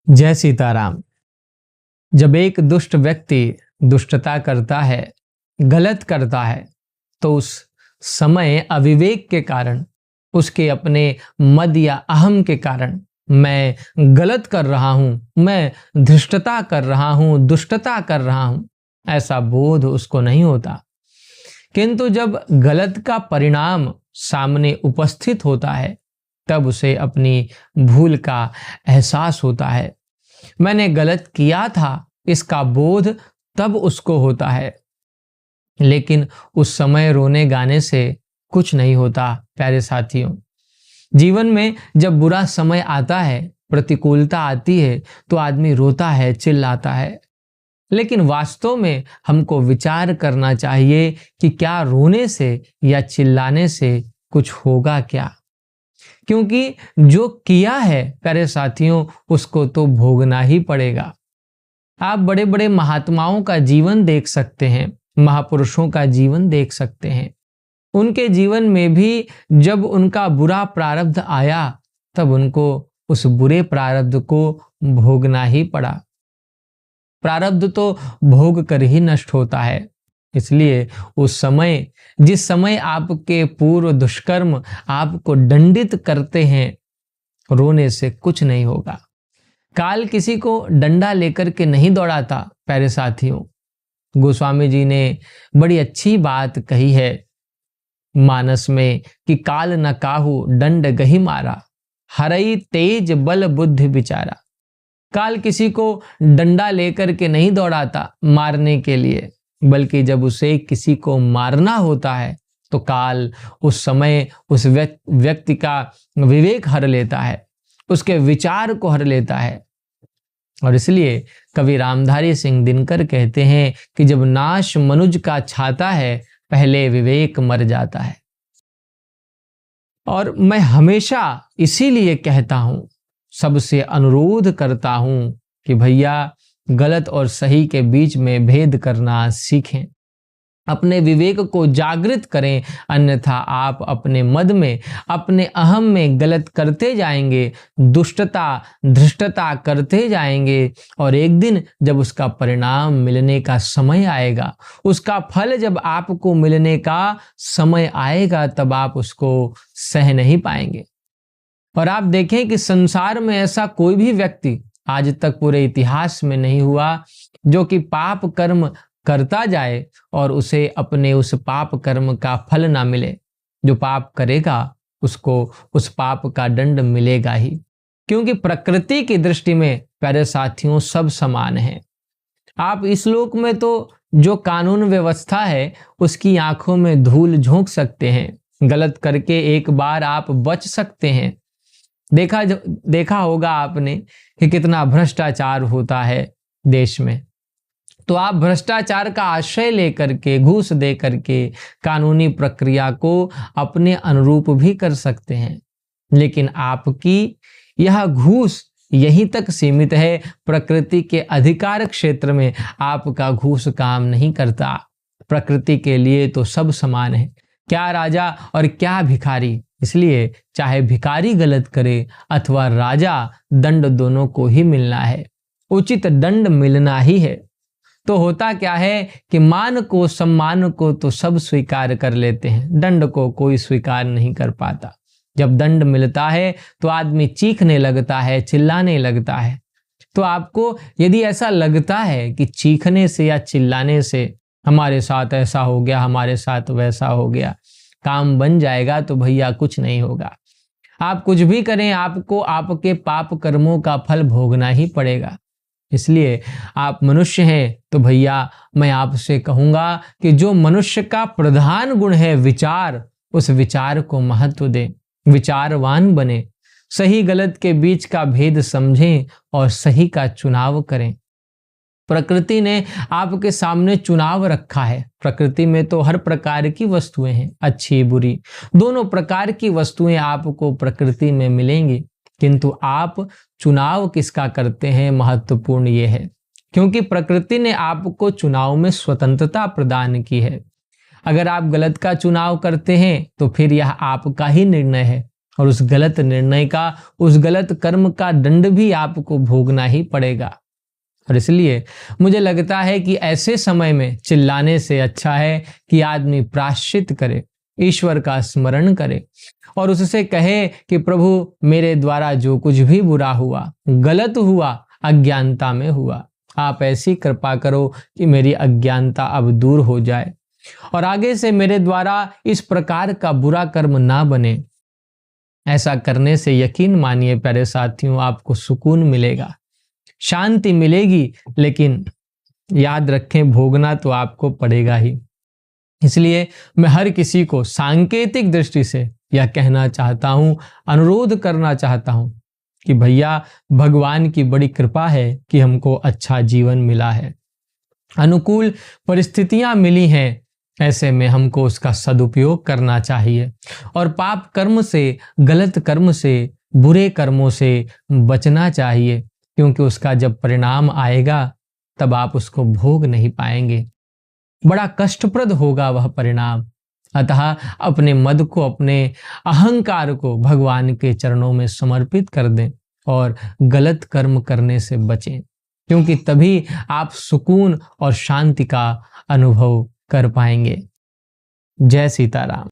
जय सीताराम। जब एक दुष्ट व्यक्ति दुष्टता करता है, गलत करता है, तो उस समय अविवेक के कारण, उसके अपने मद या अहम के कारण मैं गलत कर रहा हूं, मैं धृष्टता कर रहा हूं, दुष्टता कर रहा हूं, ऐसा बोध उसको नहीं होता। किंतु जब गलत का परिणाम सामने उपस्थित होता है, तब उसे अपनी भूल का एहसास होता है। मैंने गलत किया था, इसका बोध तब उसको होता है। लेकिन उस समय रोने गाने से कुछ नहीं होता। प्यारे साथियों, जीवन में जब बुरा समय आता है, प्रतिकूलता आती है, तो आदमी रोता है, चिल्लाता है। लेकिन वास्तव में हमको विचार करना चाहिए कि क्या रोने से या चिल्लाने से कुछ होगा क्या? क्योंकि जो किया है प्यारे साथियों, उसको तो भोगना ही पड़ेगा। आप बड़े बड़े महात्माओं का जीवन देख सकते हैं, महापुरुषों का जीवन देख सकते हैं। उनके जीवन में भी जब उनका बुरा प्रारब्ध आया, तब उनको उस बुरे प्रारब्ध को भोगना ही पड़ा। प्रारब्ध तो भोग कर ही नष्ट होता है। इसलिए उस समय, जिस समय आपके पूर्व दुष्कर्म आपको दंडित करते हैं, रोने से कुछ नहीं होगा। काल किसी को डंडा लेकर के नहीं दौड़ाता। प्यारे साथियों, गोस्वामी जी ने बड़ी अच्छी बात कही है मानस में कि काल न काहू दंड गही मारा, हरई तेज बल बुद्धि विचारा। काल किसी को डंडा लेकर के नहीं दौड़ाता मारने के लिए, बल्कि जब उसे किसी को मारना होता है, तो काल उस समय उस व्यक्ति का विवेक हर लेता है, उसके विचार को हर लेता है। और इसलिए कवि रामधारी सिंह दिनकर कहते हैं कि जब नाश मनुज का छाता है, पहले विवेक मर जाता है। और मैं हमेशा इसीलिए कहता हूं, सबसे अनुरोध करता हूं कि भैया गलत और सही के बीच में भेद करना सीखें, अपने विवेक को जागृत करें। अन्यथा आप अपने मद में, अपने अहम में गलत करते जाएंगे, दुष्टता धृष्टता करते जाएंगे, और एक दिन जब उसका परिणाम मिलने का समय आएगा, उसका फल जब आपको मिलने का समय आएगा, तब आप उसको सह नहीं पाएंगे। और आप देखें कि संसार में ऐसा कोई भी व्यक्ति आज तक पूरे इतिहास में नहीं हुआ जो कि पाप कर्म करता जाए और उसे अपने उस पाप कर्म का फल ना मिले। जो पाप करेगा उसको उस पाप का दंड मिलेगा ही, क्योंकि प्रकृति की दृष्टि में प्यारे साथियों सब समान है। आप इस लोक में तो जो कानून व्यवस्था है उसकी आंखों में धूल झोंक सकते हैं, गलत करके एक बार आप बच सकते हैं। देखा होगा आपने कि कितना भ्रष्टाचार होता है देश में, तो आप भ्रष्टाचार का आश्रय लेकर के, घूस दे करके कानूनी प्रक्रिया को अपने अनुरूप भी कर सकते हैं। लेकिन आपकी यह घूस यहीं तक सीमित है। प्रकृति के अधिकार क्षेत्र में आपका घूस काम नहीं करता। प्रकृति के लिए तो सब समान है, क्या राजा और क्या भिखारी। इसलिए चाहे भिखारी गलत करे अथवा राजा, दंड दोनों को ही मिलना है, उचित दंड मिलना ही है। तो होता क्या है कि मान को, सम्मान को तो सब स्वीकार कर लेते हैं, दंड को कोई स्वीकार नहीं कर पाता। जब दंड मिलता है तो आदमी चीखने लगता है, चिल्लाने लगता है। तो आपको यदि ऐसा लगता है कि चीखने से या चिल्लाने से हमारे साथ ऐसा हो गया, हमारे साथ वैसा हो गया, काम बन जाएगा, तो भैया कुछ नहीं होगा। आप कुछ भी करें, आपको आपके पाप कर्मों का फल भोगना ही पड़ेगा। इसलिए आप मनुष्य हैं तो भैया मैं आपसे कहूंगा कि जो मनुष्य का प्रधान गुण है विचार, उस विचार को महत्व दें, विचारवान बने, सही गलत के बीच का भेद समझें और सही का चुनाव करें। प्रकृति ने आपके सामने चुनाव रखा है। प्रकृति में तो हर प्रकार की वस्तुएं हैं, अच्छी बुरी, दोनों प्रकार की वस्तुएं आपको प्रकृति में मिलेंगी। किंतु आप चुनाव किसका करते हैं, महत्वपूर्ण ये है, क्योंकि प्रकृति ने आपको चुनाव में स्वतंत्रता प्रदान की है। अगर आप गलत का चुनाव करते हैं तो फिर यह आपका ही निर्णय है, और उस गलत निर्णय का, उस गलत कर्म का दंड भी आपको भोगना ही पड़ेगा। और इसलिए मुझे लगता है कि ऐसे समय में चिल्लाने से अच्छा है कि आदमी प्रायश्चित करे, ईश्वर का स्मरण करे और उससे कहे कि प्रभु मेरे द्वारा जो कुछ भी बुरा हुआ, गलत हुआ, अज्ञानता में हुआ, आप ऐसी कृपा करो कि मेरी अज्ञानता अब दूर हो जाए और आगे से मेरे द्वारा इस प्रकार का बुरा कर्म ना बने। ऐसा करने से यकीन मानिए प्यारे साथियों, आपको सुकून मिलेगा, शांति मिलेगी, लेकिन याद रखें भोगना तो आपको पड़ेगा ही। इसलिए मैं हर किसी को सांकेतिक दृष्टि से यह कहना चाहता हूं, अनुरोध करना चाहता हूं कि भैया भगवान की बड़ी कृपा है कि हमको अच्छा जीवन मिला है, अनुकूल परिस्थितियां मिली हैं, ऐसे में हमको उसका सदुपयोग करना चाहिए और पाप कर्म से, गलत कर्म से, बुरे कर्मों से बचना चाहिए, क्योंकि उसका जब परिणाम आएगा तब आप उसको भोग नहीं पाएंगे, बड़ा कष्टप्रद होगा वह परिणाम। अतः अपने मद को, अपने अहंकार को भगवान के चरणों में समर्पित कर दें और गलत कर्म करने से बचें, क्योंकि तभी आप सुकून और शांति का अनुभव कर पाएंगे। जय सीताराम।